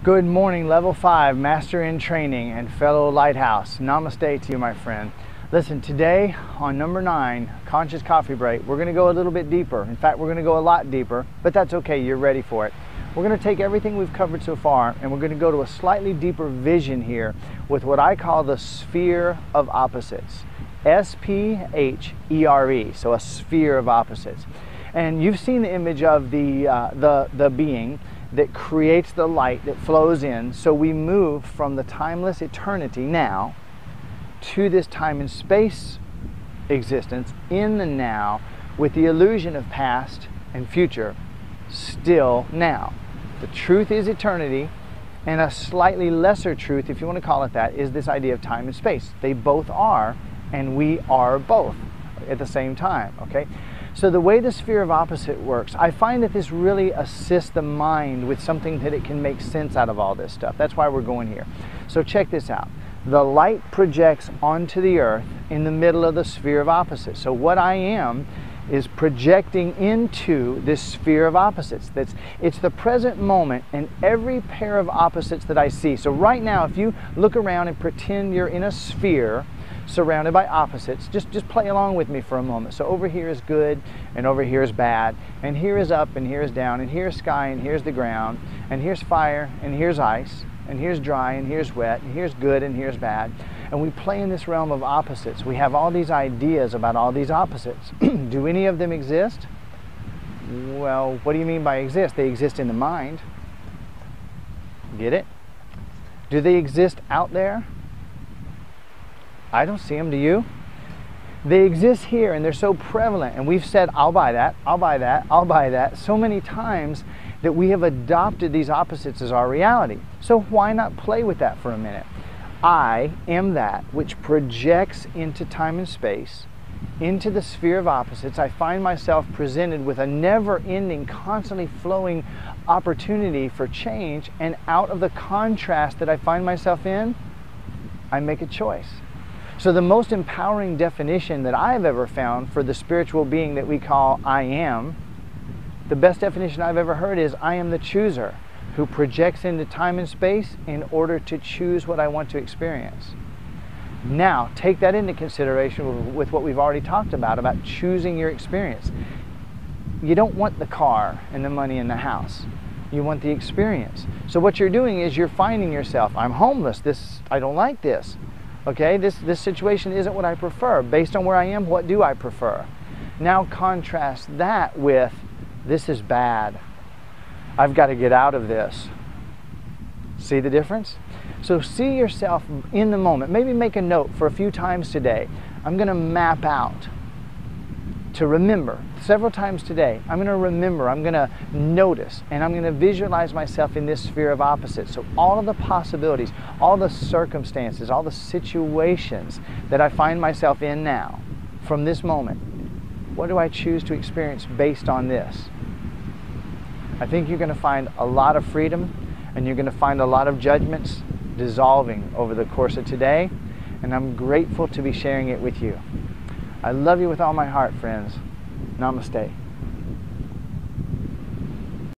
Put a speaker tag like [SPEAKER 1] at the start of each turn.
[SPEAKER 1] Good morning, level 5, master in training and fellow lighthouse. Namaste to you, my friend. Listen, today on number 9, Conscious Coffee Break, we're going to go a little bit deeper. In fact, we're going to go a lot deeper, but that's okay, you're ready for it. We're going to take everything we've covered so far and we're going to go to a slightly deeper vision here with what I call the Sphere of Opposites. S-P-H-E-R-E, so a sphere of opposites. And you've seen the image of the being that creates the light that flows in. So we move from the timeless eternity now to this time and space existence in the now with the illusion of past and future still now. The truth is eternity, and a slightly lesser truth, if you want to call it that, is this idea of time and space. They both are, and we are both at the same time, okay? So the way the sphere of opposite works, I find that this really assists the mind with something that it can make sense out of all this stuff. That's why we're going here. So check this out. The light projects onto the earth in the middle of the sphere of opposites. So what I am is projecting into this sphere of opposites. It's the present moment and every pair of opposites that I see. So right now, if you look around and pretend you're in a sphere surrounded by opposites, just play along with me for a moment. So over here is good and over here is bad, and here is up and here is down, and here's sky and here's the ground, and here's fire and here's ice, and here's dry and here's wet, and here's good and here's bad. And we play in this realm of opposites. We have all these ideas about all these opposites. Do any of them exist? Well, what do you mean by exist? They exist in the mind. Get it? Do they exist out there? I don't see them, do you? They exist here and they're so prevalent, and we've said, I'll buy that, I'll buy that, I'll buy that, so many times that we have adopted these opposites as our reality. So why not play with that for a minute? I am that which projects into time and space, into the sphere of opposites. I find myself presented with a never-ending, constantly flowing opportunity for change, and out of the contrast that I find myself in, I make a choice. So the most empowering definition that I've ever found for the spiritual being that we call I am, the best definition I've ever heard is I am the chooser who projects into time and space in order to choose what I want to experience. Now, take that into consideration with what we've already talked about choosing your experience. You don't want the car and the money in the house. You want the experience. So what you're doing is you're finding yourself, I'm homeless, I don't like this. Okay, this situation isn't what I prefer. Based on where I am, what do I prefer? Now contrast that with, this is bad. I've got to get out of this. See the difference? So see yourself in the moment. Maybe make a note for a few times today. I'm going to map out to remember. Several times today, I'm going to remember, I'm going to notice, and I'm going to visualize myself in this sphere of opposites. So all of the possibilities, all the circumstances, all the situations that I find myself in now, from this moment, what do I choose to experience based on this? I think you're going to find a lot of freedom, and you're going to find a lot of judgments dissolving over the course of today, and I'm grateful to be sharing it with you. I love you with all my heart, friends. Namaste.